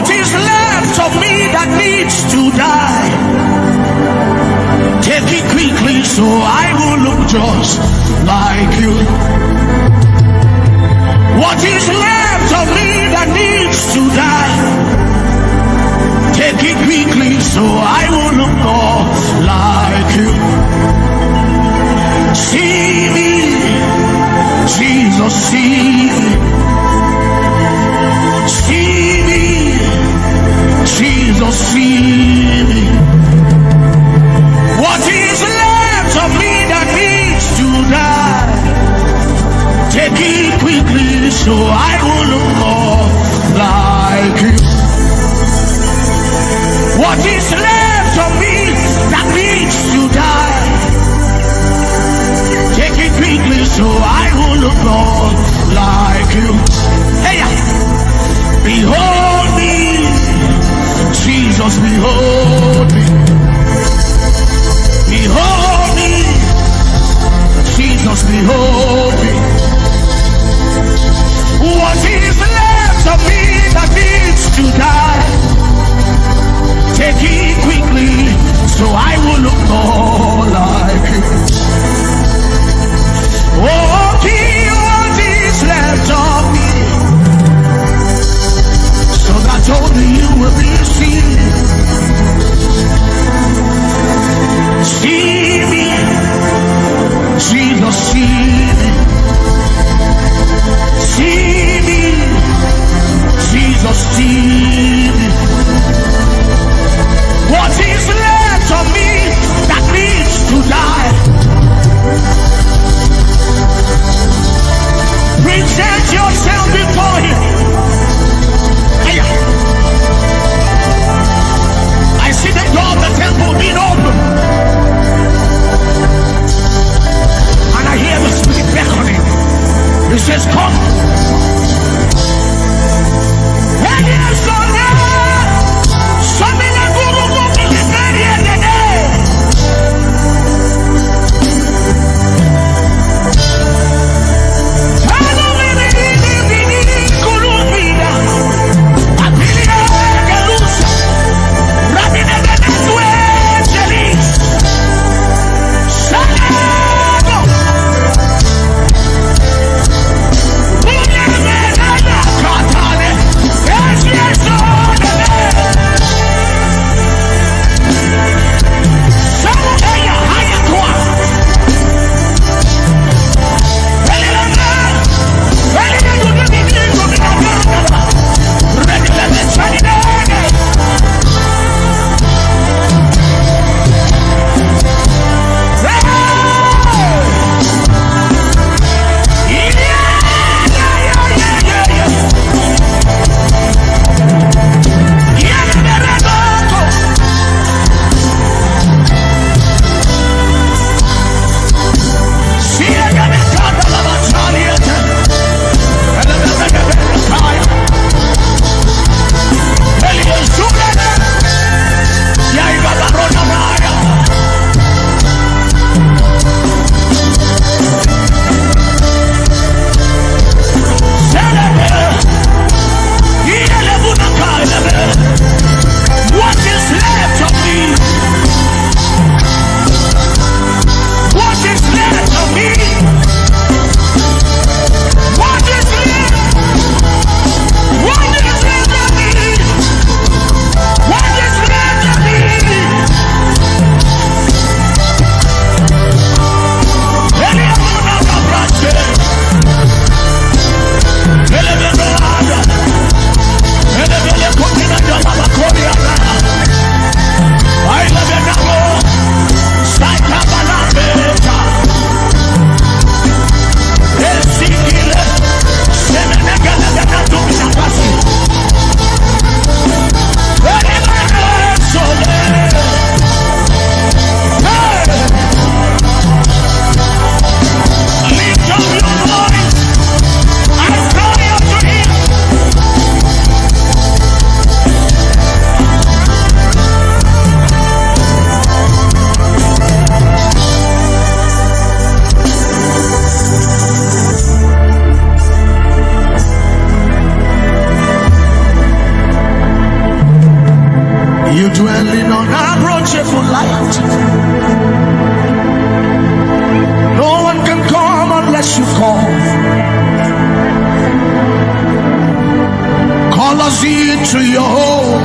What is left of me that needs to die? Take it quickly so I will look just like you. What is left of me that needs to die? Take it quickly so I will look more like you. See me, Jesus, see me. See me, Jesus, see me. What is left of me that needs to die? Take it quickly so I will look more like you. What is left of me that needs to die? Take it quickly so I will look more like you. Hey, behold me, Jesus, behold me. Behold me, Jesus, behold me. What is left of me that needs to die? Take it quickly so I will look more like you. Oh, what is left of me, so that only you will be seen. See me, Jesus, see me. approachable light. No one can come unless you call. Call us into your home,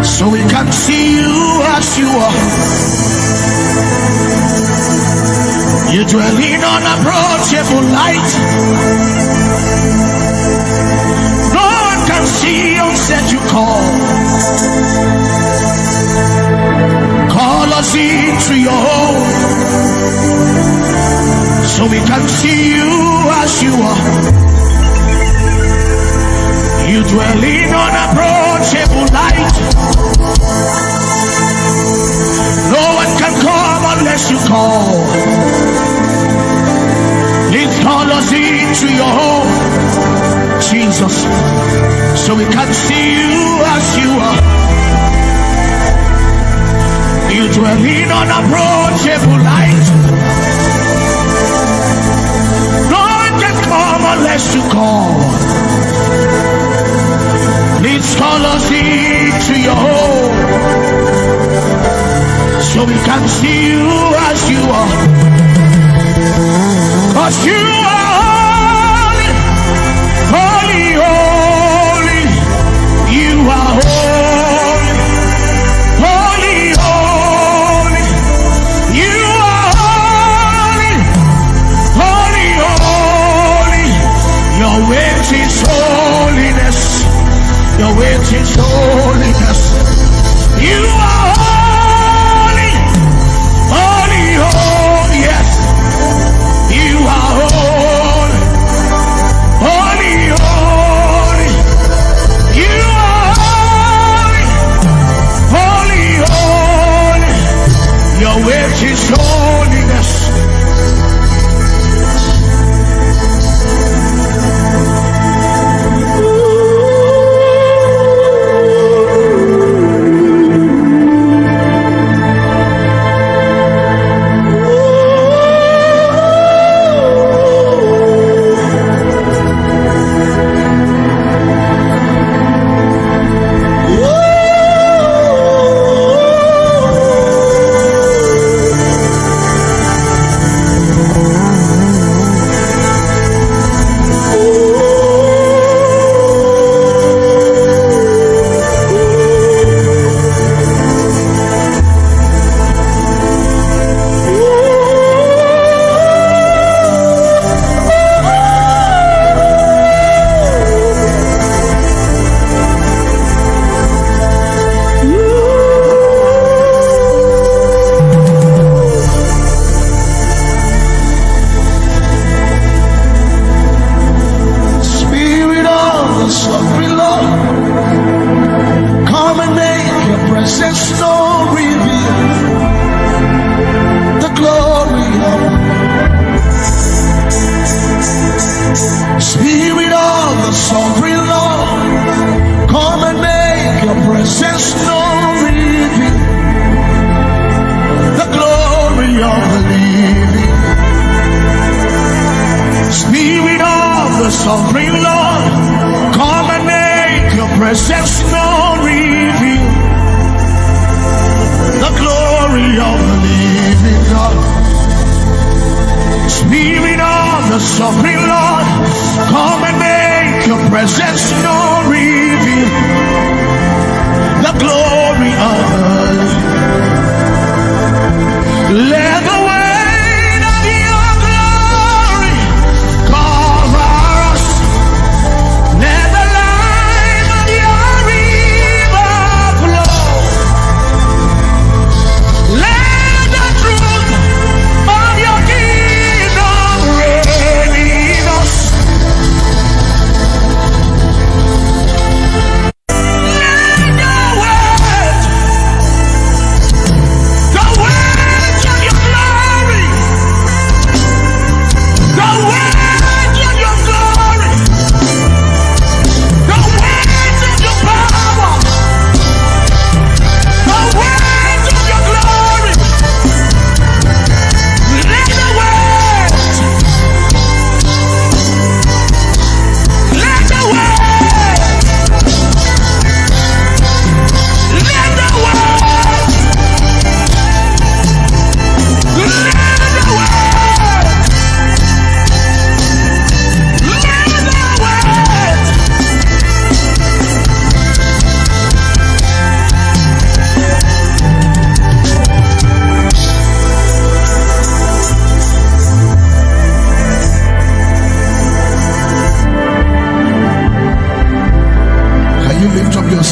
so we can see you as you are. You dwell in unapproachable light. No one can see you except you call. Call us into your home, so we can see you as you are. You dwell in unapproachable light. No one can come unless you call. Please call us into your home, Jesus, so we can see you as you are. You dwell in unapproachable light. No one can come unless you call. Please call us into your home, so we can see you as you are. 'Cause you are holy, holy, holy. You are holy, holy, holy. You are holy, holy, holy. Your weight is holiness. Your weight is holiness. You are holy, holy, holy. Yes, you are holy, holy, holy. You are holy, holy, holy. Your weight is holiness. Sovereign Lord, come and make your presence known, reveal the glory of the living God. Spirit of the Sovereign Lord, come and make your presence known, reveal the glory of the living. Let the weight of your glory cover us.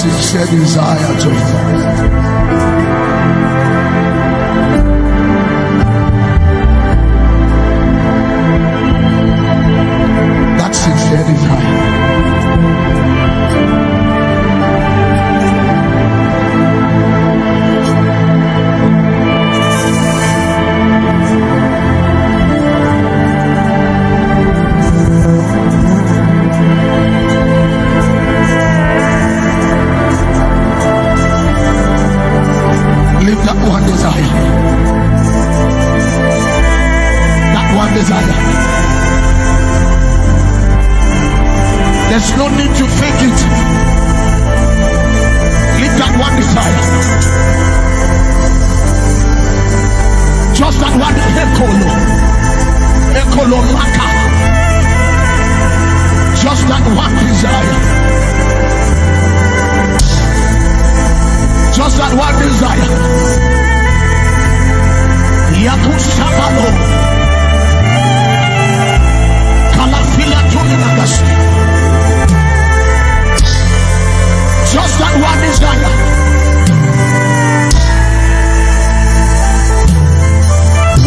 sincere desire to him. That sincere desire. Live that one desire. That one desire. There's no need to fake it. Live that one desire. Just that one ekolo maka. Just that one desire. Just that one desire. Yakusabalo. Kalafila Tuminagas. Just that one desire.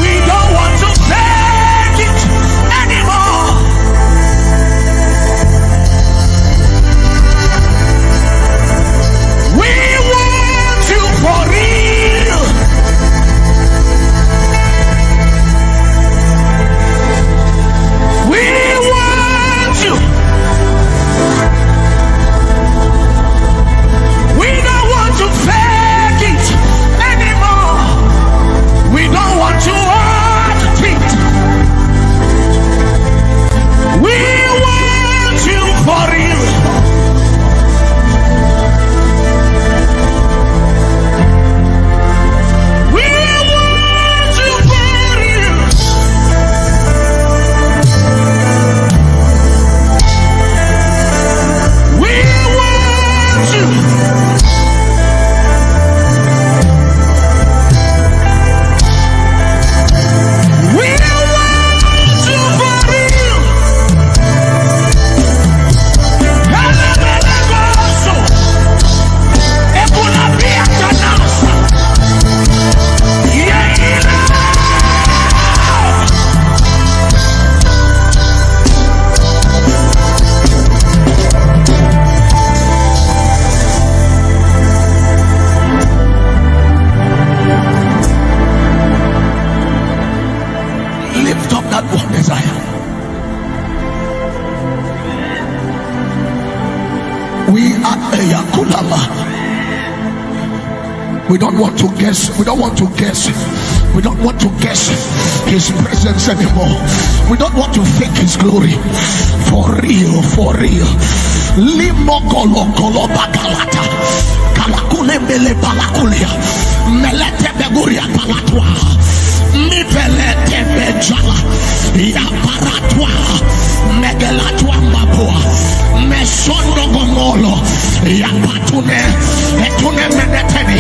We don't want to fake it anymore. We want you for real. We want you. We don't want to fake it anymore. We don't want to act it. We want you for real. We want you for real. We want you. We want you for real. Helebelegoso. Ekulabiatanasa. Yeila. Lift up that one desire. We are a Yakulama. We don't want to guess. We don't want to guess. We don't want to guess his presence anymore. We don't want to fake his glory. For real, for real. Limo kolo kolo bakalata. Kalakule mele palakulia. Melete beguria palatwa. Mipelete bejala. Ya paratwa. Megelatwa mabua. Mesondo gomolo. Ya patune. Etune meneteni.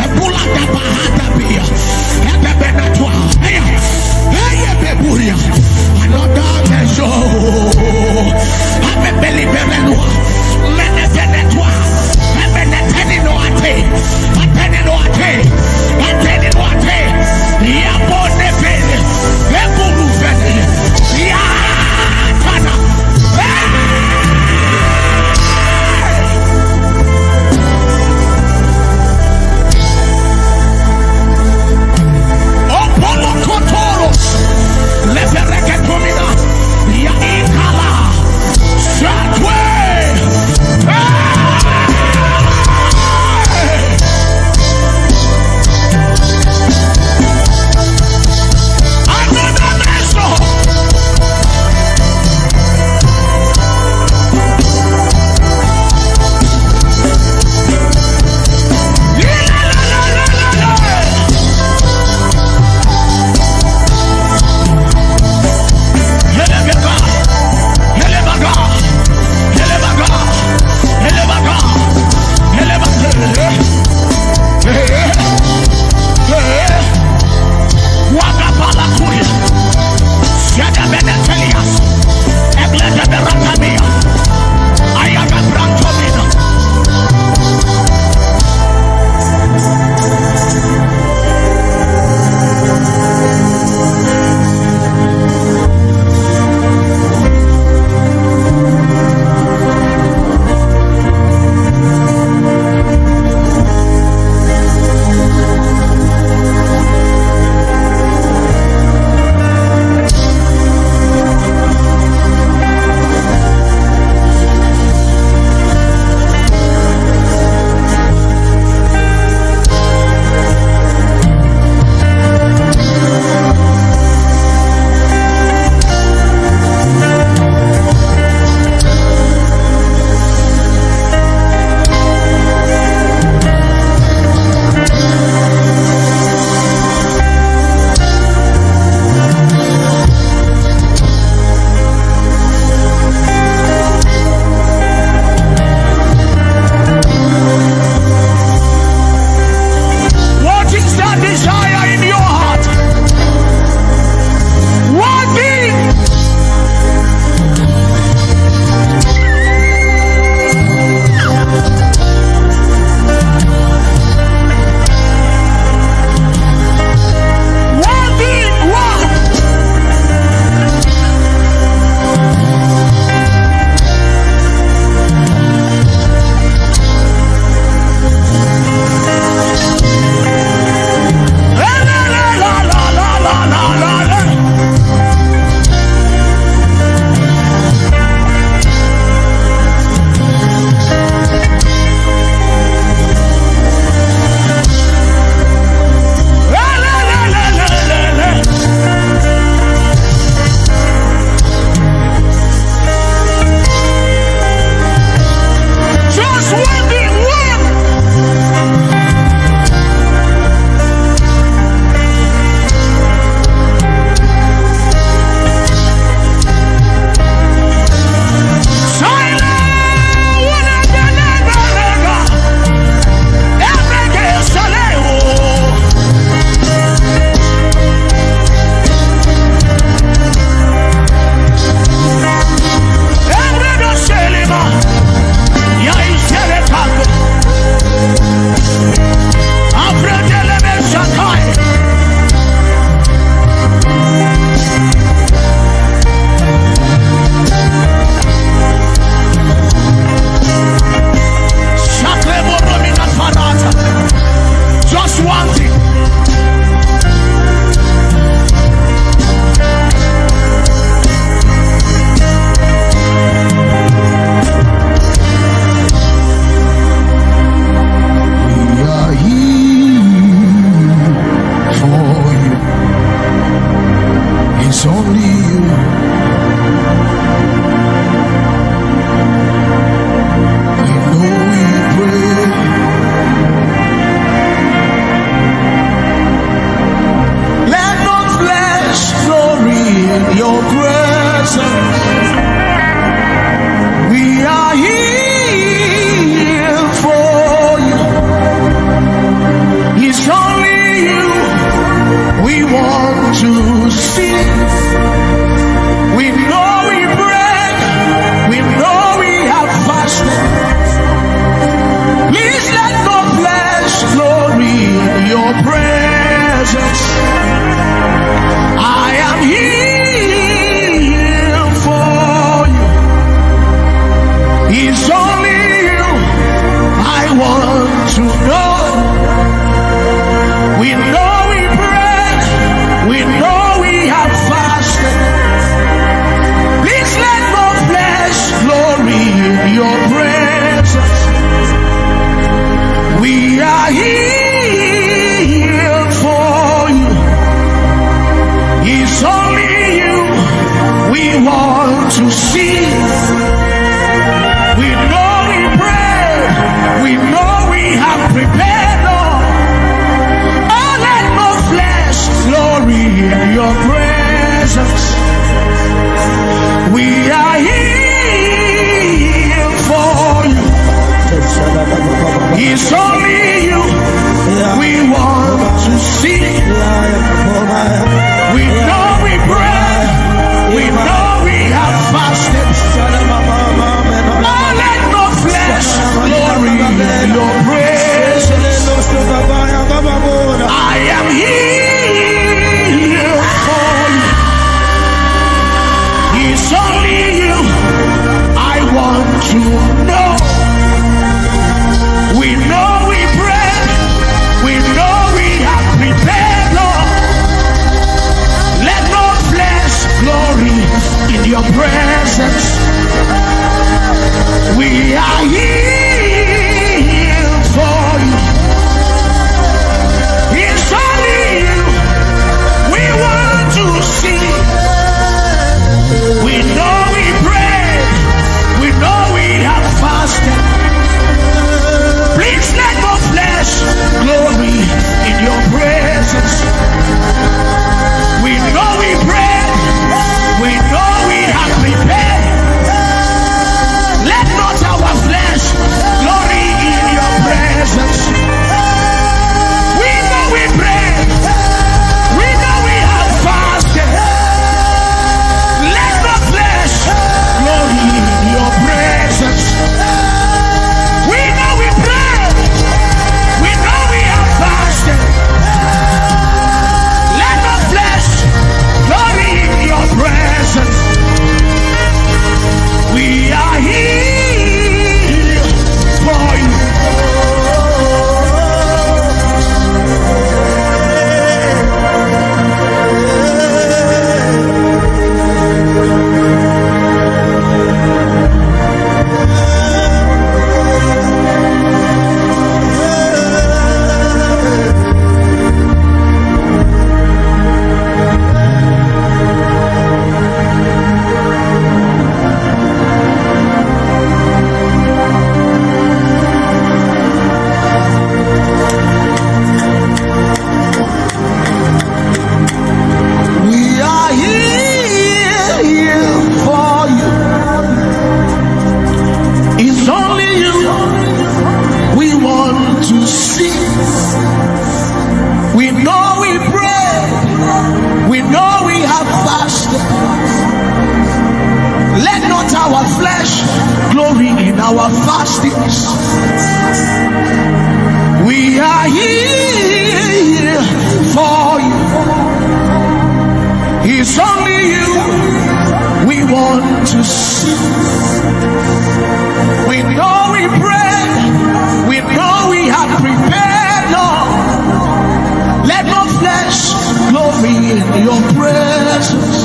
Ebula dabahada bia. Ebebenatwa. Hey, beburia. Another measure. Abebeli bebenwa. Menevenetwa. Ebeneteni no ate. Ateni no ate. Ateni no ate. Ya bone vene. Ebulu vene. Ya tana. Opolo kotoros. Levereke domina. Ya ikala. Shatwe. are here for you. It's only you we want to see. We know we pray, we know we have prepared, Lord. Oh, let no flesh glory in your presence. We are here for you. It's only you we want to see. We know we pray, we know we have fasted. Oh, let no flesh glory in your presence. I am here for you. It's only you I want to know. We know we pray, we know we have prepared, Lord. Let no flesh glory in your presence. We are here for you. It's only you we want to see. We know we pray, we know we have fasted. Please let no flesh glory in your presence. We know we pray, we know we have prepared. Let not our flesh glory in your presence. We know we pray, we know we have fasted. Let no flesh glory in your presence. We know we pray, we know we have fasted. Let no flesh glory in your presence. We are here for you. Our fastings. We are here for you. It's only you we want to see. We know we pray, we know we have prepared, Lord. Let no flesh glory in your presence.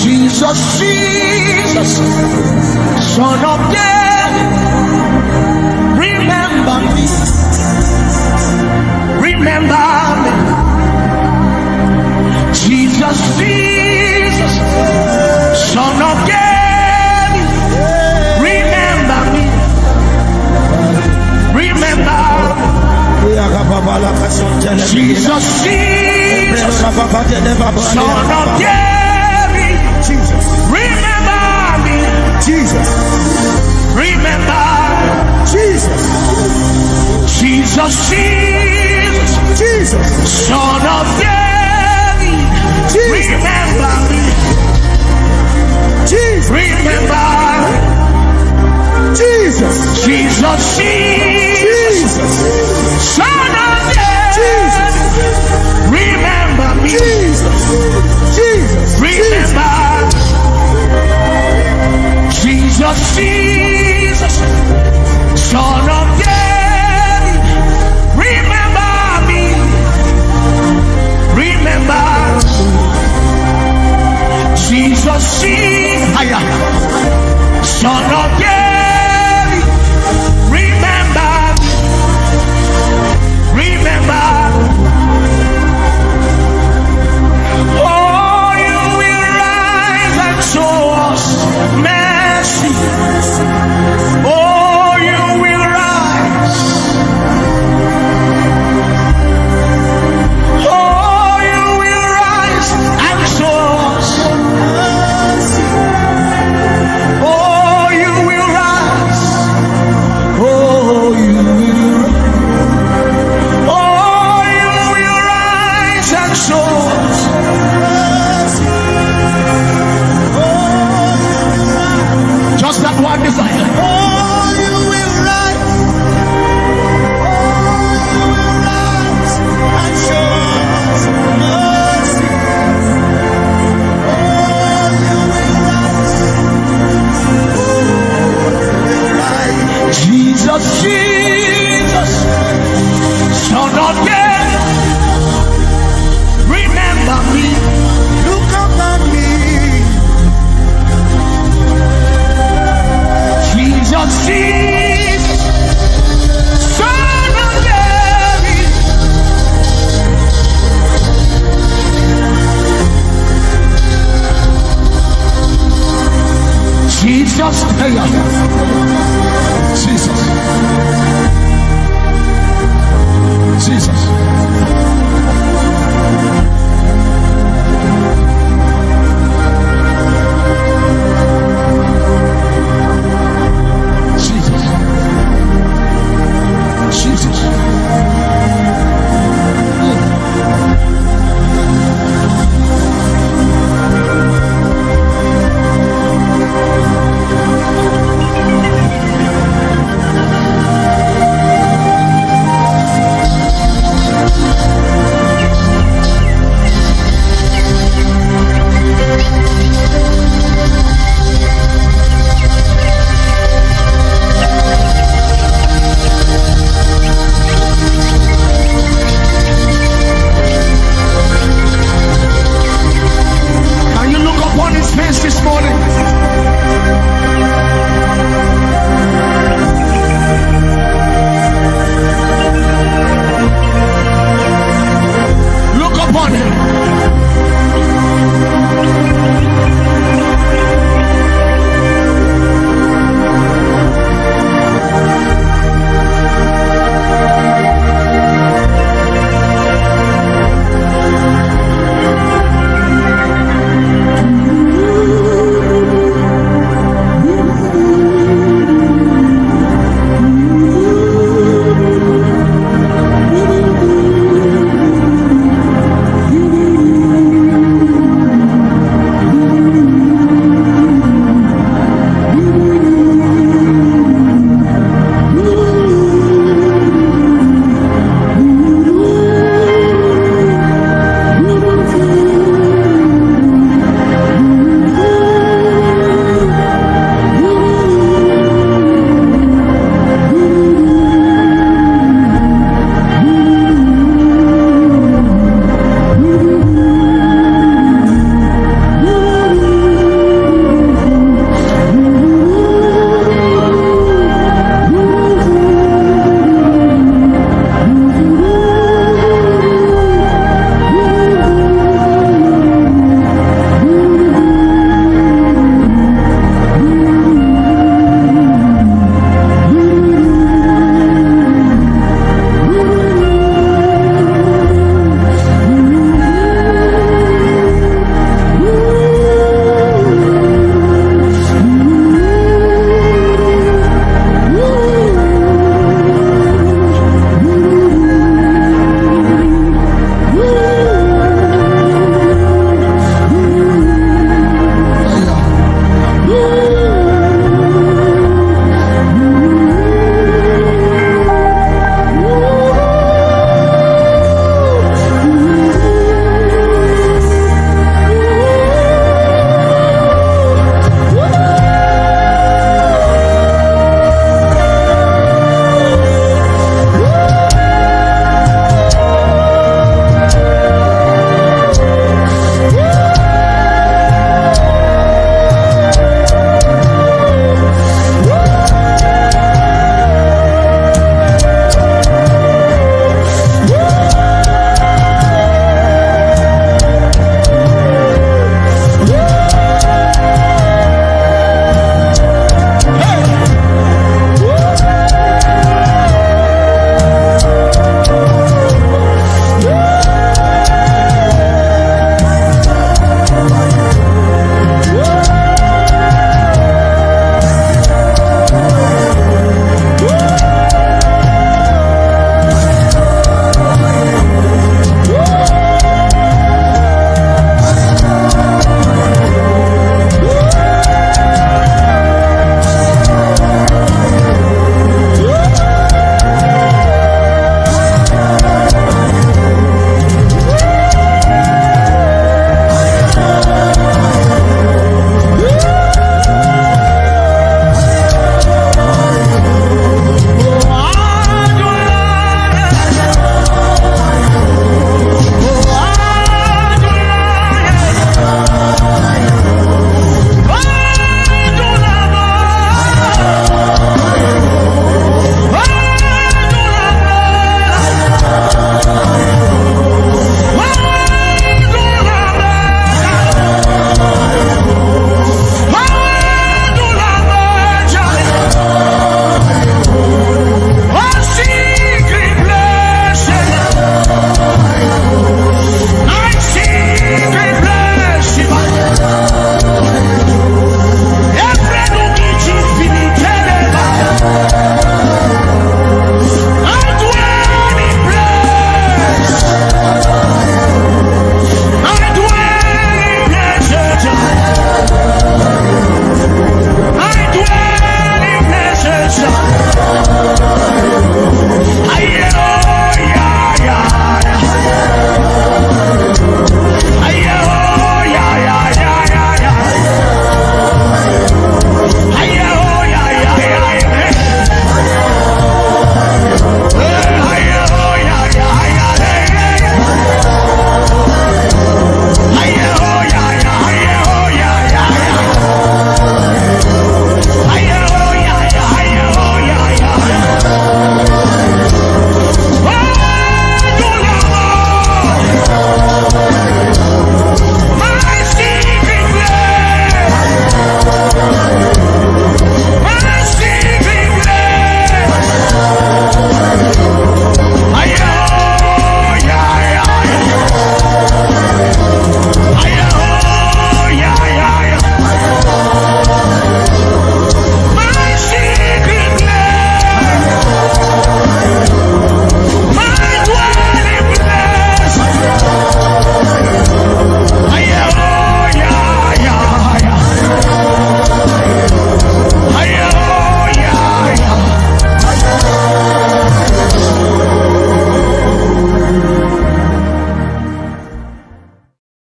Jesus, Jesus, Son of God, remember me, remember me. Jesus, Jesus, Son of God, remember me, remember me. Jesus, Jesus, Son of God, Jesus, remember me. Jesus, remember Jesus, Jesus, Jesus, Jesus, Son of David, Jesus. Remember me. Jesus, remember Jesus, Jesus, Jesus, Son of David, remember me. Jesus, Jesus, remember Jesus, Jesus, Son of David, remember me, remember Jesus, Son of David, remember me. Oh, you will rise. Oh, you will rise and show us mercy. Oh, you will rise. Oh, you will rise. Jesus, Jesus, Son of God, remember me. Look upon me. Jesus, Jesus, Son of Mary. Jesus, Jesus, Jesus.